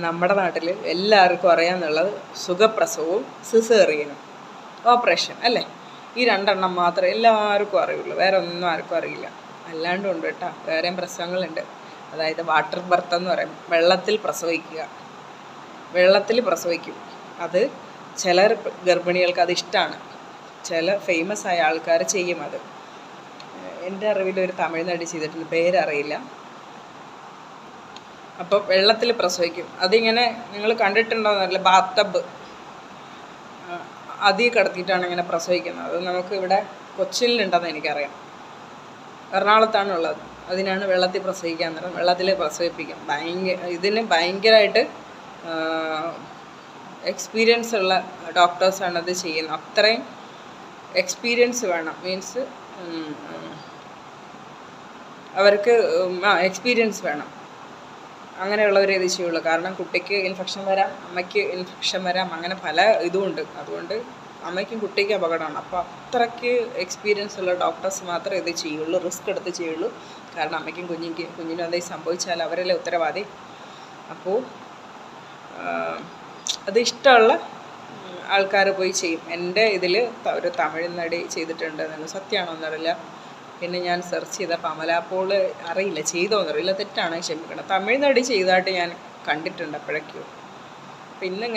നമ്മുടെ നാട്ടിൽ എല്ലാവർക്കും അറിയാമെന്നുള്ളത് സുഖപ്രസവവും സിസേറിയനും ഓപ്പറേഷൻ അല്ലേ. ഈ രണ്ടെണ്ണം മാത്രമേ എല്ലാവർക്കും അറിയുള്ളൂ, വേറെ ഒന്നും ആർക്കും അറിയില്ല. അല്ലാണ്ടും ഉണ്ട് കേട്ടോ, വേറെയും പ്രസവങ്ങളുണ്ട്. അതായത് വാട്ടർ ബർത്ത് എന്ന് പറയും, വെള്ളത്തിൽ പ്രസവിക്കുക. വെള്ളത്തിൽ പ്രസവിക്കും. അത് ചിലർ ഗർഭിണികൾക്ക് അത് ഇഷ്ടമാണ്, ചില ഫേമസ് ആയ ആൾക്കാർ ചെയ്യും അത്. എൻ്റെ അറിവിൽ ഒരു തമിഴ് നടി ചെയ്തിട്ടുണ്ട്, പേരറിയില്ല. അപ്പോൾ വെള്ളത്തിൽ പ്രസവിക്കും. അതിങ്ങനെ നിങ്ങൾ കണ്ടിട്ടുണ്ടോയെന്നറിയില്ല, ബാത്ത് ടബ് അതിൽ കിടത്തിയിട്ടാണ് ഇങ്ങനെ പ്രസവിക്കുന്നത്. അത് നമുക്ക് ഇവിടെ കൊച്ചിയിലുണ്ടെന്ന് എനിക്കറിയാം, എറണാകുളത്താണുള്ളത്. അതിനാണ് വെള്ളത്തിൽ പ്രസവിക്കാൻ നേരം വെള്ളത്തിൽ പ്രസവിപ്പിക്കും. ഇതിന് ഭയങ്കരമായിട്ട് എക്സ്പീരിയൻസ് ഉള്ള ഡോക്ടേഴ്സാണ് അത് ചെയ്യുന്നത്. അത്രയും എക്സ്പീരിയൻസ് വേണം, മീൻസ് അവർക്ക് എക്സ്പീരിയൻസ് വേണം. അങ്ങനെയുള്ളവരെ ഇത് ചെയ്യുള്ളൂ. കാരണം കുട്ടിക്ക് ഇൻഫെക്ഷൻ വരാം, അമ്മയ്ക്ക് ഇൻഫെക്ഷൻ വരാം, അങ്ങനെ പല ഇതുമുണ്ട്. അതുകൊണ്ട് അമ്മയ്ക്കും കുട്ടിക്കും അപകടമാണ്. അപ്പോൾ അത്രയ്ക്ക് എക്സ്പീരിയൻസ് ഉള്ള ഡോക്ടേഴ്സ് മാത്രമേ ഇത് ചെയ്യുള്ളൂ, റിസ്ക് എടുത്ത് ചെയ്യുള്ളൂ. കാരണം അമ്മയ്ക്കും കുഞ്ഞിനും എന്തെങ്കിലും സംഭവിച്ചാൽ അവരല്ലേ ഉത്തരവാദി. അപ്പോൾ അത് ഇഷ്ടമുള്ള ആൾക്കാർ പോയി ചെയ്യും. എൻ്റെ ഇതിൽ ഒരു തമിഴ് നടി ചെയ്തിട്ടുണ്ട് എന്നല്ല, സത്യമാണോ എന്നറിയില്ല. പിന്നെ ഞാൻ സെർച്ച് ചെയ്തപ്പോൾ അമലാപോള് അറിയില്ല, ചെയ്തോന്നറിയില്ല, തെറ്റാണ് ക്ഷമിക്കണം. തമിഴ് നടി ചെയ്തതായിട്ട് ഞാൻ കണ്ടിട്ടുണ്ട് അപ്പോഴേക്കും. പിന്നെ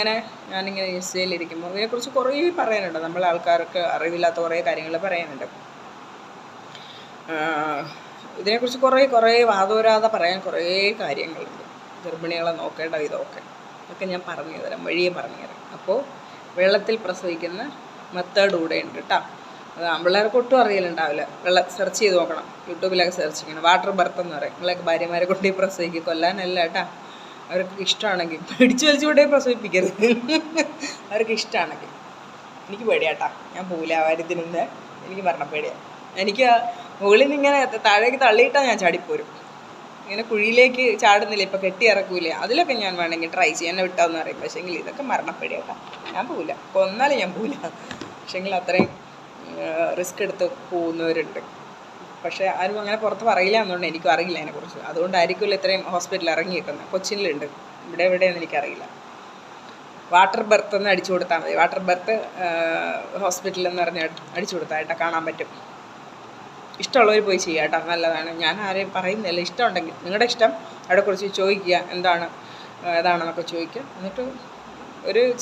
ഞാനിങ്ങനെ ഇൻസ്റ്റയിലിരിക്കുമ്പോൾ ഇതിനെക്കുറിച്ച് കുറേ പറയാനുണ്ട്. നമ്മളെ ആൾക്കാർക്ക് അറിവില്ലാത്ത കുറേ കാര്യങ്ങൾ പറയാനുണ്ട്. ഇതിനെക്കുറിച്ച് കുറേ വാദോരാതെ പറയാൻ കുറേ കാര്യങ്ങളുണ്ട്. ഗർഭിണികളെ നോക്കേണ്ട ഇതൊക്കെ ഞാൻ പറഞ്ഞു തരാം, വഴിയെ പറഞ്ഞു തരാം. അപ്പോൾ വെള്ളത്തിൽ പ്രസവിക്കുന്ന മെത്തേഡ് കൂടെ ഉണ്ട് കേട്ടോ. അത് ആമ്പിള്ളേർക്ക് ഒട്ടും അറിയലുണ്ടാവില്ല. സെർച്ച് ചെയ്ത് നോക്കണം, യൂട്യൂബിലൊക്കെ സെർച്ച് ചെയ്യണം. വാട്ടർ ബർത്ത് എന്ന് പറയും. നിങ്ങളൊക്കെ ഭാര്യമാരെ കൊണ്ടേ പ്രസവിക്കുക, കൊല്ലാനല്ല കേട്ടോ. അവർക്ക് ഇഷ്ടമാണെങ്കിൽ പിടിച്ചു വലിച്ചു കൊണ്ടേ പ്രസവിപ്പിക്കരുത്. അവർക്ക് ഇഷ്ടമാണെങ്കിൽ. എനിക്ക് പേടിയാട്ടാ, ഞാൻ പോവില്ല ആ കാര്യത്തിനുണ്ട്. എനിക്ക് മരണപ്പേടിയാണ്. എനിക്ക് മുകളിൽ നിന്ന് ഇങ്ങനെ താഴേക്ക് തള്ളിയിട്ടാൽ ഞാൻ ചാടിപ്പോരും. ഇങ്ങനെ കുഴിയിലേക്ക് ചാടുന്നില്ല, ഇപ്പം കെട്ടി ഇറക്കൂലേ, അതിലൊക്കെ ഞാൻ വേണമെങ്കിൽ ട്രൈ ചെയ്യാൻ, എന്നെ വിട്ടാന്ന് പറയും. പക്ഷേങ്കിൽ ഇതൊക്കെ മരണപ്പേടിയാട്ടാ, ഞാൻ പോവില്ല. കൊന്നാലും ഞാൻ പോവില്ല. പക്ഷേങ്കിൽ അത്രയും റിസ്ക് എടുത്ത് പോകുന്നവരുണ്ട്. പക്ഷേ ആരും അങ്ങനെ പുറത്ത് പറയില്ല എന്നുകൊണ്ട് എനിക്കും അറിയില്ല അതിനെക്കുറിച്ച്. അതുകൊണ്ടായിരിക്കുമല്ലോ ഇത്രയും ഹോസ്പിറ്റലിൽ ഇറങ്ങിയിരിക്കുന്നത്. കൊച്ചിയിലുണ്ട്, എവിടെയെന്ന് എനിക്കറിയില്ല. വാട്ടർ ബർത്ത് എന്ന് അടിച്ചു കൊടുത്താൽ മതി. വാട്ടർ ബർത്ത് ഹോസ്പിറ്റലെന്ന് പറഞ്ഞ് അടിച്ചു കൊടുത്താൽ കേട്ടോ, കാണാൻ പറ്റും. ഇഷ്ടമുള്ളവർ പോയി ചെയ്യുക കേട്ടോ, നല്ലതാണ്. ഞാൻ ആരെയും പറയുന്നില്ല. ഇഷ്ടമുണ്ടെങ്കിൽ നിങ്ങളുടെ ഇഷ്ടം, അവിടെക്കുറിച്ച് ചോദിക്കുക, ഏതാണെന്നൊക്കെ ചോദിക്കുക. എന്നിട്ട്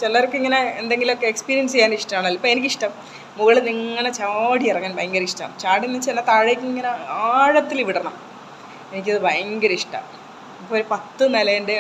ചിലർക്ക് ഇങ്ങനെ എന്തെങ്കിലുമൊക്കെ എക്സ്പീരിയൻസ് ചെയ്യാൻ ഇഷ്ടമാണല്ലോ. ഇപ്പോൾ എനിക്കിഷ്ടം മുകളിൽ നിന്ന് ഇങ്ങനെ ചാടി ഇറങ്ങാൻ ഭയങ്കര ഇഷ്ടം. ചാടി എന്ന് വെച്ചാൽ താഴേക്ക് ഇങ്ങനെ ആഴത്തിൽ വിടണം, എനിക്കത് ഭയങ്കര ഇഷ്ടമാണ്. ഇപ്പോൾ ഒരു 10 നിലേൻ്റെ